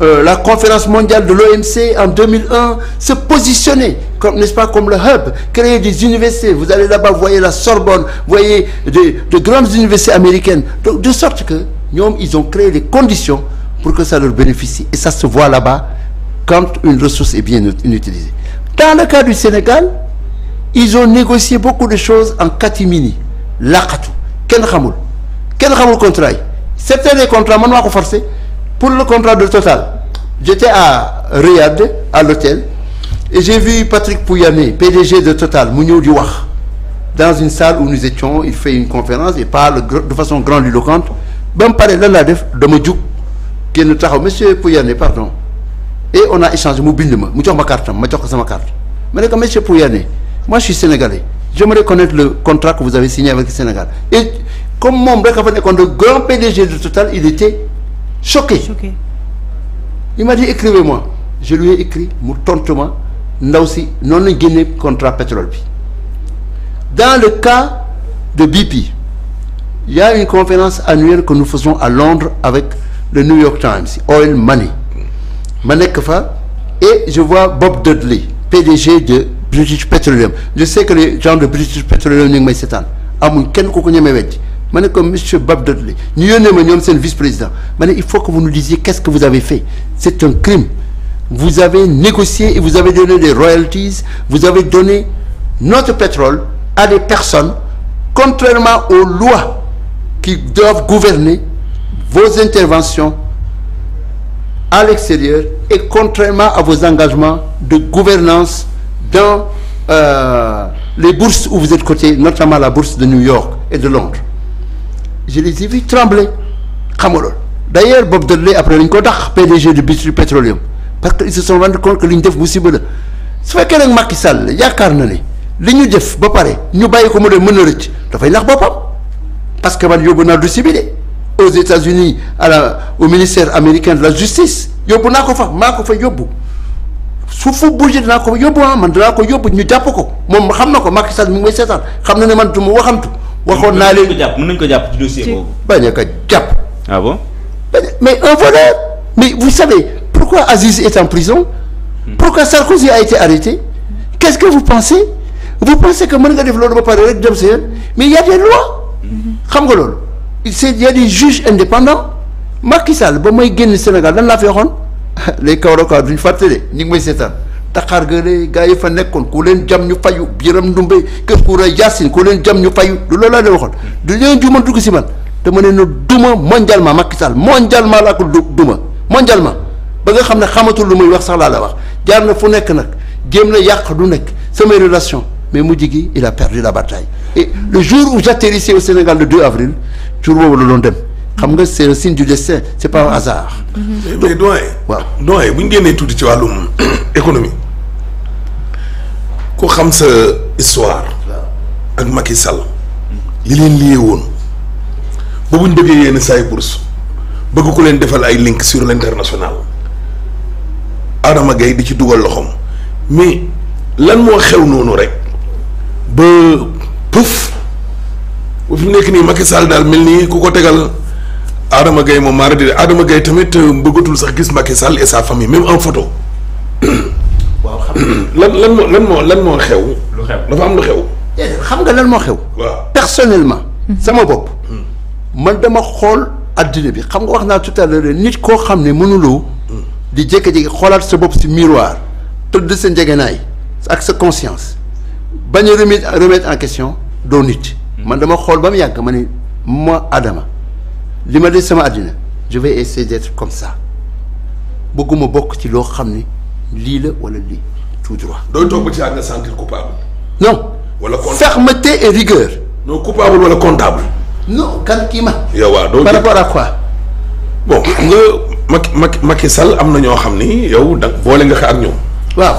la conférence mondiale de l'OMC en 2001, se positionner comme, n'est-ce pas, comme le hub, créer des universités. Vous allez là-bas, vous voyez la Sorbonne, vous voyez de grandes universités américaines. Donc, de sorte que ils ont créé les conditions pour que ça leur bénéficie. Et ça se voit là-bas quand une ressource est bien utilisée. Dans le cas du Sénégal, ils ont négocié beaucoup de choses en catimini. Laqatu. Ken xamul contrat yi. Certains des contrats, man maa ko forcé. Pour le contrat de Total, j'étais à Riyad, à l'hôtel, et j'ai vu Patrick Pouyanné, PDG de Total, mu ñëw di wax dans une salle où nous étions. Il fait une conférence et parle de façon grandiloquente. Ba mu pare lan laa def dama jug génn taxaw, monsieur Pouyanné, pardon. Et on a échangé, mu bind ma jox ma carte ma jox ko sama carte. Ma ne ko monsieur Pouyanné, moi je suis sénégalais. J'aimerais connaître le contrat que vous avez signé avec le Sénégal. Et comme moom rek a fa nekkoon le grand PDG de Total, il était choqué. Il m'a dit écrivez-moi. Je lui ai écrit mu tontu ma ndaw si noonu lañ génne contrat pétrole bi. Dans le cas de BP, il y a une conférence annuelle que nous faisons à Londres avec le New York Times, Oil Money. Ma nekk fa et je vois Bob Dudley, PDG de British Petroleum. Je sais que les gens de British Petroleum ñu ngi may seetaan amuñ kenn ku ko ñemee weddi. Ma ne ko monsieur Bob Dudley ñu yónnee ma ñoom seen vice-président ma ne il faut que vous nous disiez qu'est-ce que vous avez fait. C'est un crime. Vous avez négocié et vous avez donné des royalties, vous avez donné notre pétrole à des personnes contrairement aux lois qui doivent gouverner vos interventions à l'extérieur et contrairement à vos engagements de gouvernance dans les bourses où vous êtes cotés, notamment la bourse de New York et de Londres. Je les ai vus trembler. D'ailleurs, Bob Dudley, après une kodax PDG de British Petroleum, parce qu'ils se sont rendus compte que li ñu def musiba la. Su fekkee nag Macky Sall yaakaar na ne li ñu def ba pare ñu bàyyi ko mu dem mën a rëcc dafay nax boppam parce que man yóbbu naa dossier bi de aux États-Unis au ministère américain de la justice yóbbu naa ko fa maa ko fa yóbbu su fu bougé dinaa ko yóbbu man dinaa ko yóbbu ñu jàpp ko moom xam na ko Macky Sall mi ngi may seetaan xam na ne man du ma waxantu. waxoon naa leen mën nañu ko jàpp ci dossier boobu. bañ a ko jàpp. Ah bon? Mais un voleur. Mais vous savez pourquoi Aziz est en prison? Pourquoi Sarkozy a été arrêté? Qu'est-ce que vous pensez? Vous pensez que mën nga def loolu ba pare rek dem sa yoon? Mais il y a des lois. xam nga loolu. Il y a des juges indépendants. Macky Sall ba may génn Sénégal lan laa fi waxoon les Kaolack duñ fàttali ñu ngi may seetaan Dakar gële gars yi fa nekkoon ku leen jam ñu fayu Biram Ndumbe Kër Koura Yacine ku leen jam ñu fayu du loolu laa leen waxoon. du leen juumal dugg si man. dama ne na duma mondialement Macky Sall mondialement laa ko duma mondialement ba nga xam ne xamatul lu muy wax sax laa la wax jaar na fu nekk nag jéem na yàq du nekk samay relation mais mujj gi il a perdu la bataille et le jour où j'atterrissais au Sénégal le 2 avril jour boobu la doon dem xam nga c'est le signe du destin c'est pas un hasard. mais doyen. waaw doyen bu ñu génnee tuuti ci wàllum économie ku xam sa histoire ak Macky Sall li leen lié woon. ba bu ñu bëggee yenn saa yu bourse bëgg ku leen defal ay link sur l'international Adama Gaye di ci dugal loxoom mais lan moo xew noonu rek ba pëf bu fi nekk nii Macky Sall daal mel nii ku ko tegal Adama Gaye moom maa di Adama Gaye tamit bëggatul sax gis Macky Sall et sa famille même en photo. waaw xam lan moo xew. lu xew dafa am lu xew. xam nga lan moo xew. waaw personnellement. sama bopp. man dama xool adduna bi xam nga wax naa tout à l'heure nit koo xam ne mënuloo di jékki-jékki xoolaat sa bopp si miroir tëdd sa njëgënaay ak sa conscience bañ a remettre en question doo nit. man dama xool ba mu yàgg ma ne moi Adama li ma des sama adduna je vais essayer d'être comme ça bëgguma bokk ci loo xam ne lii la wala lii tout droit. dooy toog ba ci nga sentir coupable. non. wala comptable fermeté et rigueur. non coupable wala comptable. non kan kii ma. yow waaw doo par rapport à quoi. bon xam nga Macky Sall am na ñoo xam ni yow da boole nga ko ak ñoom. waaw.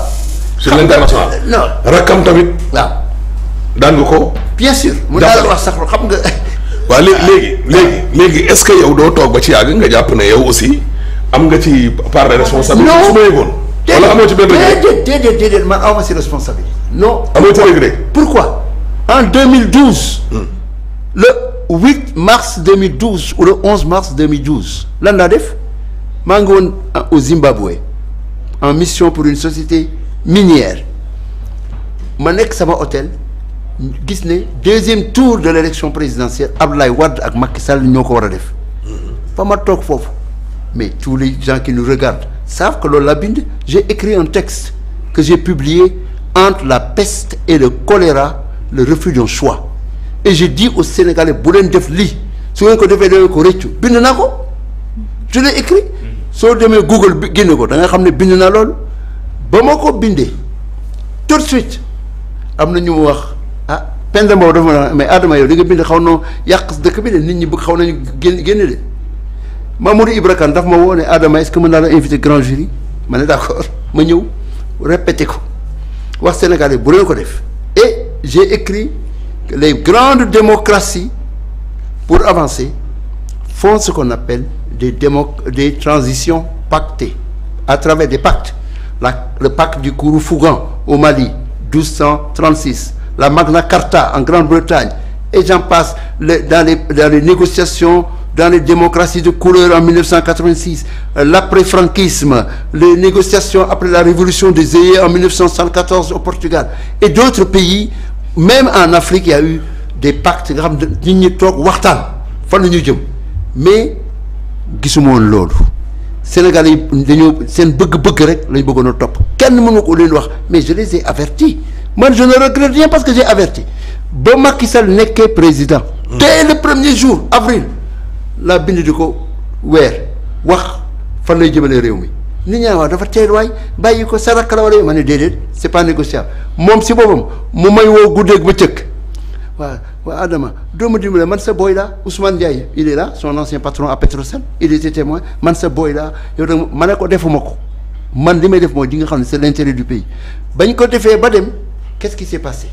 sur l'international. non rakkam tamit. waaw. daan nga ko. bien sûr. mu daal wax sax xam nga. waaw léegi est-ce que yow doo toog ba ci yàgg nga jàpp ne yow aussi am nga ci part de responsabilité. non su ma yëgoon. wala amoo ci benn regret. déedéet man aw ma si responsabilité. non amoo ci regret. pourquoi en 2012. le 8 mars 2012 ou le 11 mars 2012 lan laa def maa ngi woon au Zimbabwe en mission pour une société minière ma nekk sama hôtel gis ne deuxième tour de l'élection présidentielle Abdoulaye Wade ak Macky Sall ñoo ko war a def fa ma toog foofu mais tous les gens qui nous regardent savent que loolu la bind j'ai écrit un texte que j'ai publié entre la peste et le choléra le refus d'un choix et je dis aux Sénégalais bu leen def lii su ngeen ko defee da ngeen ko rëccu bind naa ko je l'ai écrit soo demee Google bi génne ko da nga xam ne bind naa loolu ba ma ko bindee tout de suite am na ñu mu wax ah Penda Mbow dafa ma mais Adama yow di nga bind xaw na yàq dëkk bi de nit ñi bëgg xaw nañu génne de Mamadou Ibra Kane daf ma woo ne Adama est-ce que mën naa la invité grand jury ma ne d'accord ma ñëw répété ko wax Sénégalais bu leen ko def et j'ai écrit que les grandes démocraties pour avancer font ce qu'on appelle des transitions pactées à travers des pactes le pacte du Kourou-Fougan au Mali 1236 la Magna Carta en Grande-Bretagne et j'en passe dans les négociations dans les démocraties de couleur en 1986 l'après-franquisme les négociations après la révolution des œillets en 1974 au Portugal et d'autres pays même en Afrique il y a eu des pactes nga xam ne nit ñi toog waxtaan fan la ñuy jëm mais gisuma woon loolu Sénégalais yi dañoo seen bëgg-bëgg rek lañ bëggoon a topp kenn mënu ko leen wax mais je les ai avertis man je ne regrette rien parce que j'ai averti ba Macky Sall nekkee président dès le premier jour avril la bind di ko weer wax fan lay jëmale réew mi nit ñaa wax dafa teel waay bàyyi ko sa rakk la war a ma ne déedéet c'est pas négociable moom si boppam mu may woo guddeeg ba cëkk waaw Adama doomu dimbale man sa boy la Ousmane Ndiaye il est là son ancien patron à Petrosen il était témoin man sa boy la yow da ma ne ko defuma ko man li may def mooy di nga xam ne c'est l'intérêt du pays bañ ko defee ba dem qu'est-ce qui s'est passé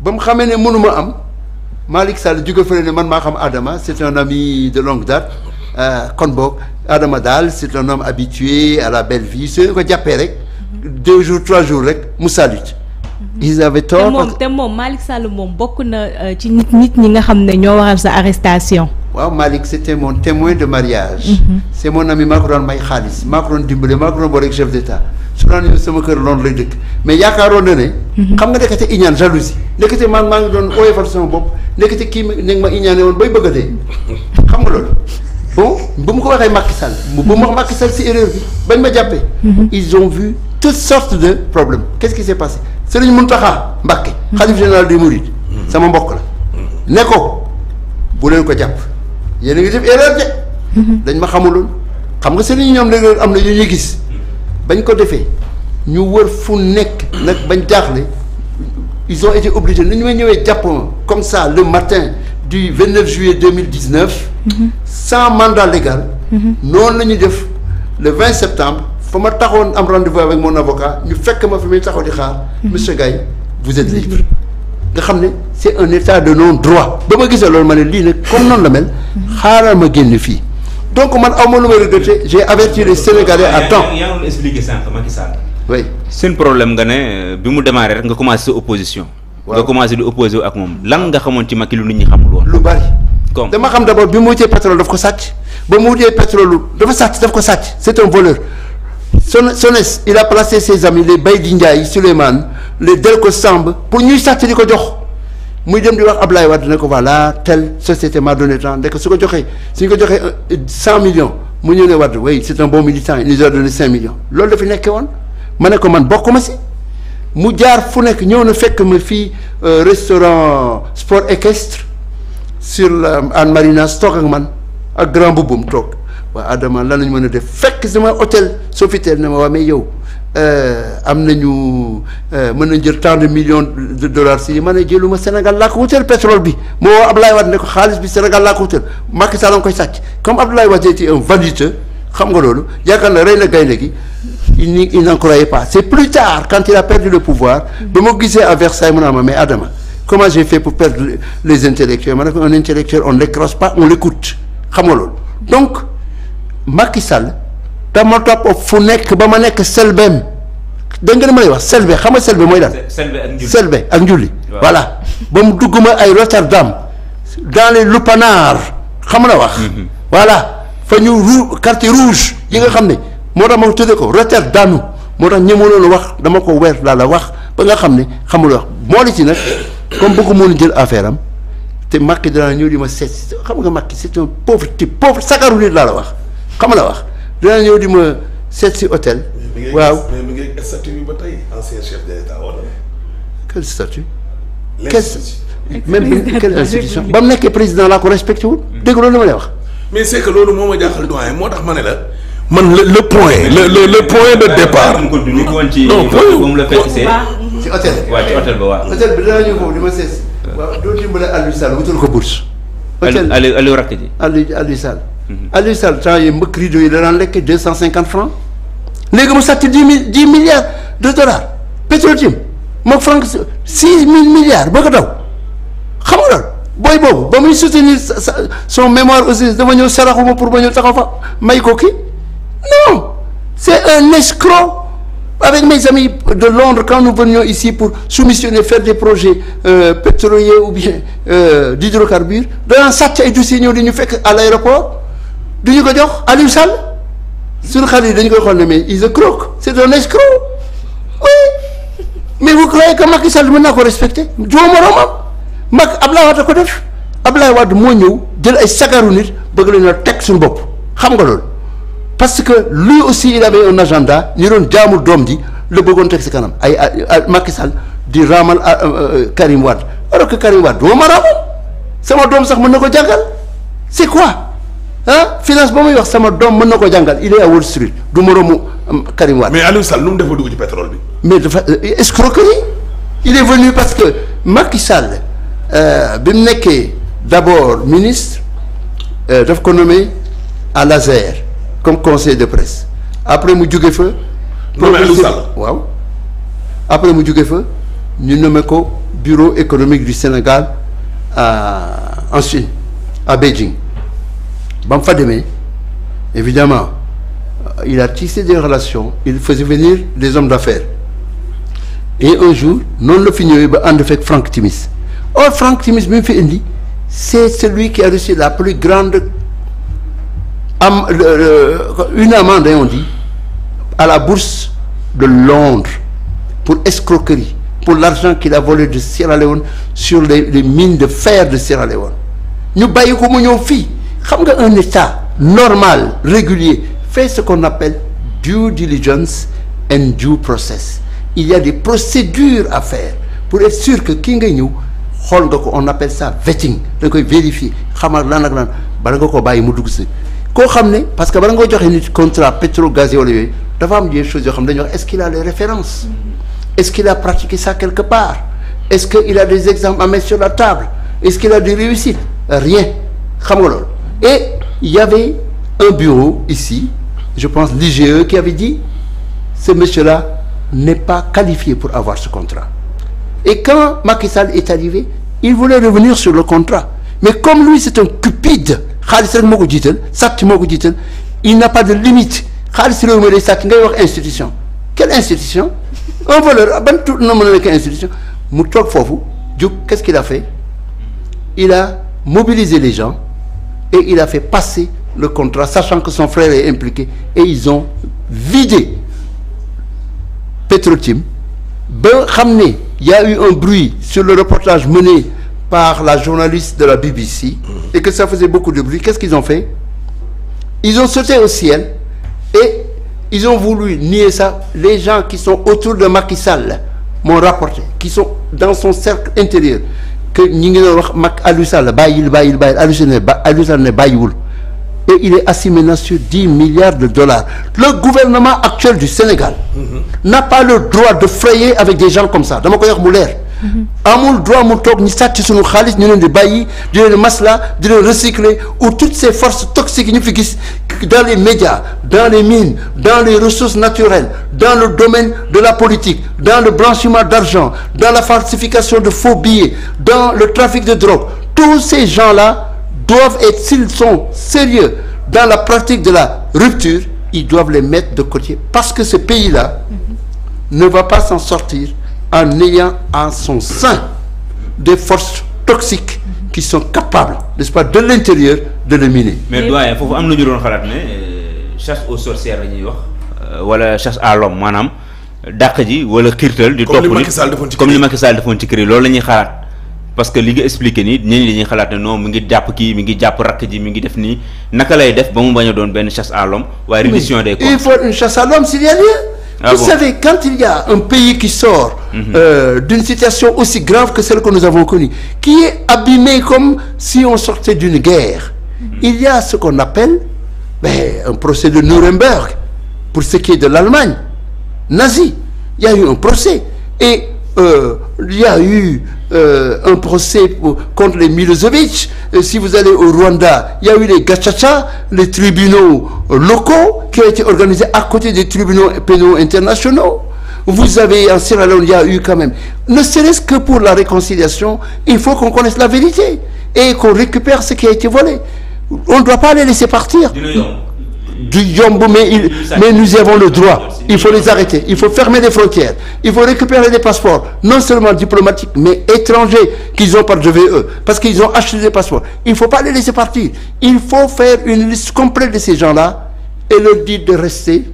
ba mu xamee ne mënuma am Malick Sall jóge fële ne man maa xam Adama c'est un ami de longue date kon boog Adama daal c'est un homme habitué à la belle vie su ko jàppee rek 2 jours 3 jours rek mu salit ils avaient tort te moom Malick Sall moom bokk na ci nit ñi nga xam ne ñoo waral sa arrestation. waaw Malick c'était mon témoin de mariage. C'est mon ami maa ko doon may xaalis maa ko doon dimbale maa ko doon boole ak chef d'état su daan ñëw sama kër loolu lay dëkk mais yaakaaroon na ne. xam nga nekkate iñaan jalousie nekkate maa ngi doon oyofal sama bopp nekkate kii ma iñaane woon bay bëgg a dee xam nga loolu bon bu mu ko waxee Macky Sall bu mu wax Macky Sall si erreur bi bañ ma jàppee. ils ont vu toutes sortes de problèmes qu'est-ce qui s'est passé Serigne Mountakha Mbacké khalife général des Mourides sama mbokk la ne ko bu leen ko jàpp yéen a ngi def erreur de dañ ma xamuloon xam nga Serigne ñoom léegi am na yu ñuy gis bañ ko defee ñu wër fu nekk nag bañ jaaxle ils ont été obligés ni ñu may ñëwee jàpp ma comme ça le matin du 29 juillet 2019 sans mandat légal noonu la ñuy def le 20 septembre fa ma taxoon am rendez-vous avec mon avocat ñu fekk ma fi muy taxaw di xaar monsieur Gaye vous êtes libre nga xam ne c'est un état de non-droit ba ma gisee loolu ma ne lii nag comme noonu la mel xaaral ma génn fii donc man aw ma lu may regretter j'ai averti les Sénégalais à temps. yaa ngi expliqué sànq Macky Sall. oui seen problème nga ne bi mu démarré rek nga commencé sa opposition. nga commencé di opposé wu ak moom lan nga xamoon ci Macky lu nit ñi xamul woon. lu bari. comme dama xam d'abord bi mu wutee pétrole daf ko sàcc ba mu wutee pétrole dafa sàcc daf ko sàcc c'est un voleur. Sones il a placé ses amis les Baydi Ndiaye Souleymane les Delko Samb pour ñuy sàcc di ko jox muy dem di wax Ablaye Wade ne ko voilà telle société m'a donné tant ndek su ko joxee 100 millions mu ñëw ne Wade oui c'est un bon militant il nous a donné 5 millions loolu dafa nekkee woon ma ne ko man bokkuma si mu jaar fu nekk ñëw na fekk ma fii restaurant sport équestre sur Anne Marinas toog ak man ak grand boubou toog waa Adama lan lañu mën a def fekk sama hôtel Sofitel ne ma waa mais yow am nañu mën nañ jël tant de millions de dollars si ma ne jëluma Sénégal laa ko wutal pétrole bi moo woo Abdoulaye Wade ne ko xaalis bi Sénégal laa ko wutal Macky Sall nga koy sàcc comme Abdoulaye Wade était un vaniteux xam nga loolu yaakaar na rey na gaynde gi il n'en croyait pas c'est plus tard quand il a perdu le pouvoir ba ma gisee à Versailles mu ne ma mais Adama comment j'ai fait pour perdre les intellectuels ma ne ko un intellectuel on ne l'écrase pas on l'écoute xam nga loolu donc Macky Sall dama topp fu nekk ba ma nekk Selbem dégg nga ma lay wax Selbe xam nga Selbe mooy daal. Selbe ak Njulli voilà ba mu dugg ma ay Rotterdam dans les Lupanar xam nga wax. voilà fa ñu carte rouge yi nga xam ne moo tax ma tuddee ko retraite daanu moo tax ñemaloon wax dama ko weer laa la wax ba nga xam ne xamul wax moo li ci nag comme bëgg mën jël affaire am te Macky dana ñëw di ma seet xam nga Macky c'est un pauvre type pauvre sakaru nit laa la wax xam la wax dana ñëw di ma seet si hôtel. waaw mais mi ngi statut bi ba tey ancien chef de l'État wala. quel statut. même quelle institution ba mu nekkee président laa ko respecté wul. dégg loolu ma lay wax. mais c'est que loolu moo ma jaaxal doyen moo tax ma ne la. man le point le point de départ. non moom la fekk see. ci hôtel. waaw ci hôtel ba waaw. hôtel bi dana ñëw foofu di ma seet. waaw doo dimbale Aliou Sall wutal ko bourse. hôtel Aliou rakk ji. Aliou Sall. Aliou Sall temps yi mbëkk rideau yi da daan lekk 250 francs. léegi mu sàcc 10 milliards de dollars. Petro-Tim moom franc 6 000 milliards boo ko daw. xam nga loolu booy boobu ba muy soutenir son mémoire aussi dafa ñëw saraxuma pour ba ñëw taxaw fa may ko kii non c'est un escroc. Avec mes amis de Londres, quand nous venions ici pour soumissionner, faire des projets pétroliers ou bien d'hydrocarbures, dans sàcc ay dossiers ñëw di ñu fekk à l'aéroport du ñu ko jox Aliou Sall suñu xale yi dañu koy xool ne mais il se croque c'est un escroc oui mais vous croyez que Macky Sall mën naa ko respecter joo moroomam Abdoulaye Wade ko def Abdoulaye Wade moo ñëw jël ay sagaru nit bëgg leen a teg suñu bopp xam nga loolu. parce que lui aussi il avait un agenda ñu doon jaamu doom ji la bëggoon teg si kanam ay Macky Sall di raamal Karim Wade alors que Karim Wade doo ma raamal sama doom sax mën na ko jàngal c'est quoi ah finance ba muy wax sama doom mën na ko jàngal il est à Wall Street du moroomu Karim Wade. mais Aliou Sall nu mu def ba dugg ci pétrole bi. mais dafa escroquerie il est venu parce que Macky Sall bi mu nekkee d'abord ministre daf ko nommé à l'ASER comme conseil de presse après mu jóge fa. waaw après mu jóge fa ñu nommé ko bureau économique du Sénégal en Chine à Beijing ba mu fa demee évidemment il a tissé des relations il faisait venir des hommes d'affaires et un jour noonu la fi ñëwee ba ànd fekk Franck Timis or Franck Timis bi mu fi indi c'est celui qui a reçu la plus grande une amende on dit à la bourse de Londres pour escroquerie pour l'argent qu'il a volé de Sierra Leone sur les mines de fer de Sierra Leone ñu bàyyi ko mu ñëw fii xam nga un état normal régulier fait ce qu'on appelle due diligence and due process il y a des procédures à faire pour être sûr que kii ngay ñëw xool nga ko on appelle ça vetting da koy vérifier xamal lan ak lan bala nga ko bàyyi mu dugg si koo xam ne parce que bala nga joxe nit contrat pétro-gazier wala yooyu dafa am des choses yoo xam ne dañuy wax est-ce qu'il a les références est-ce qu'il a pratiqué ça quelque part est-ce qu'il a des exemples à mettre sur la table est-ce qu'il a des réussites rien xam nga loolu et il y avait un bureau ici je pense l'IGE qui avait dit ce monsieur-là n'est pas qualifié pour avoir ce contrat et quand Macky Sall est arrivé il voulait revenir sur le contrat mais comme lui c'est un cupide xaalis rek moo ko jiital sàcc moo ko jiital il n'a pas de limite xaalis réew mi day sàcc ngay wax institution quelle institution un voleur ban tout na mën a nekk institution mu toog foofu jóg qu'est-ce qu'il a fait il a mobilisé les gens et il a fait passer le contrat sachant que son frère est impliqué et ils ont vidé Petro-Tim ba xam ne il y a eu un bruit sur le reportage mené par la journaliste de la BBC et que ça faisait beaucoup de bruit qu'est-ce qu'ils ont fait ils ont sauté au ciel et ils ont voulu nier ça les gens qui sont autour de Macky Sall m'ont rapporté qui sont dans son cercle intérieur que ñi ngi doon wax Macky Aliou Sall bàyyil Aliou Sall ne bàyyiwul et il est assis maintenant sur 10 milliards de dollars le gouvernement actuel du Sénégal n'a pas le droit de frayer avec des gens comme ça dama koy wax mu leer amul droit mu toog ñu sàcc suñu xaalis ñu leen di bàyyi di leen masla di leen recycler ou toutes ces forces toxiques yi ñu fi gis dans les médias dans les mines dans les ressources naturelles dans le domaine de la politique dans le blanchiment d'argent dans la falsification de faux billets dans le trafic de drogue tous ces gens-là doivent être s'ils sont sérieux dans la pratique de la rupture ils doivent les mettre de côté parce que ce pays-là ne va pas s'en sortir en ayant en son sein des forces toxiques qui sont capables, n'est-ce pas, de l'intérieur de le miner. mais doyen foofu am na ñu doon xalaat ne chasse aux sorcières la ñuy wax wala chasse à l'homme maanaam dàq ji wala xiirtal di topp nit comme li Macky Sall defoon ci kër yi loolu la ñuy xalaat parce que li nga expliqué nii ñenn ñi dañuy xalaat ne non mi ngi jàpp kii mi ngi jàpp rakk ji mi ngi def nii naka lay def ba mu bañ a doon benn chasse à l'homme waaye reddition des comptes. Il faut une chasse à l'homme s'il y a lieu. Vous savez, quand il y a un pays qui sort d'une situation aussi grave que celle que nous avons connue, qui est abîmé comme si on sortait d'une guerre, il y a ce qu'on appelle un procès de Nuremberg pour ce qui est de l'Allemagne nazie. Il y a eu un procès et il y a eu un procès contre les Milosevic. Si vous allez au Rwanda, il y a eu les Gachacha, les tribunaux locaux qui ont été organisés à côté des tribunaux pénaux internationaux. Vous avez en Sierra Leone, il y a eu quand même, ne serait-ce que pour la réconciliation, il faut qu'on connaisse la vérité et qu'on récupère ce qui a été volé. On ne doit pas les laisser partir. Du yombo, mais nous y avons le droit. Il faut les arrêter. Il faut fermer les frontières. Il faut récupérer des passeports, non seulement diplomatiques, mais étrangers qu'ils ont par eux, parce qu'ils ont acheté des passeports. Il ne faut pas les laisser partir. Il faut faire une liste complète de ces gens-là et leur dire de rester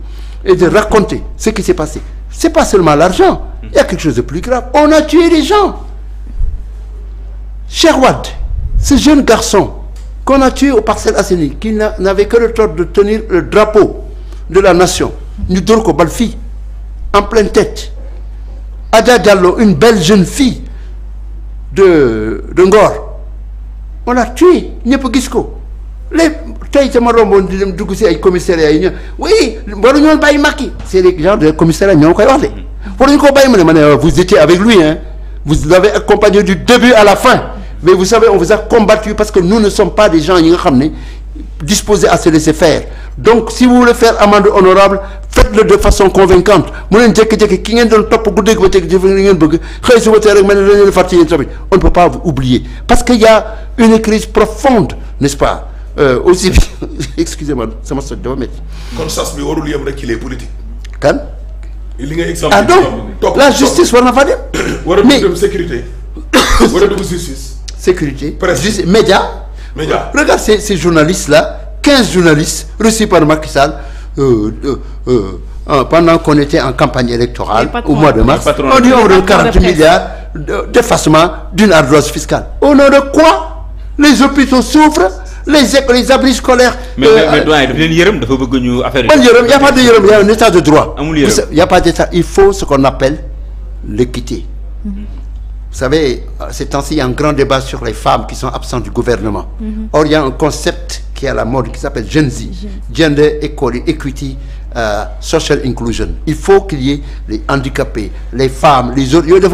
et de raconter ce qui s'est passé. C'est pas seulement l'argent. Il y a quelque chose de plus grave. On a tué les gens. Sherwad, ce jeune garçon qu'on a tué au Parcelles Assainies, qui n'avait que le tort de tenir le drapeau de la nation. Ñu dóor ko bal fii en pleine tête. Adja Diallo, une belle jeune fille de Ngor, on l'a tué, ñëpp gis ko. Les tey sama romboon di dem dugg si ay commissariat yi ñu oui waruñu woon bàyyi Macky. C'est les gens de commissariat ñoo koy wax de. waruñu ko bàyyi ma ne vous étiez avec lui hein, vous l'avez accompagné du début à la fin. Mais vous savez, on vous a combattu parce que nous ne sommes pas des gens disposés à se laisser faire. Donc, si vous voulez faire amende honorable, faites-le de façon convaincante. On ne peut pas vous oublier. Parce qu'il y a une crise profonde, n'est-ce pas? Aussi bien, excusez-moi, ça m'a sauté de mettre. Comme ça, c'est le qu'il est politique. Quand? Ah donc, la justice, on a pas dit. Mais sécurité. Sécurité, presse, médias. Regarde ces journalistes-là, 15 journalistes reçus par Macky Sall pendant qu'on était en campagne électorale au mois de mars. On dit on donne 40 milliards d'effacement d'une ardoise fiscale. Au nom de quoi? Les hôpitaux souffrent, les abris scolaires. Mais il n'y a pas de yérem, il y a un état de droit. Il n'y a pas d'état. Il faut ce qu'on appelle l'équité. Vous savez, ces temps-ci, il y a un grand débat sur les femmes qui sont absentes du gouvernement. Or, il y a un concept qui est à la mode qui s'appelle Gen Z, Gender Equity, Social Inclusion. Il faut qu'il y ait les handicapés, les femmes, les autres. Il y a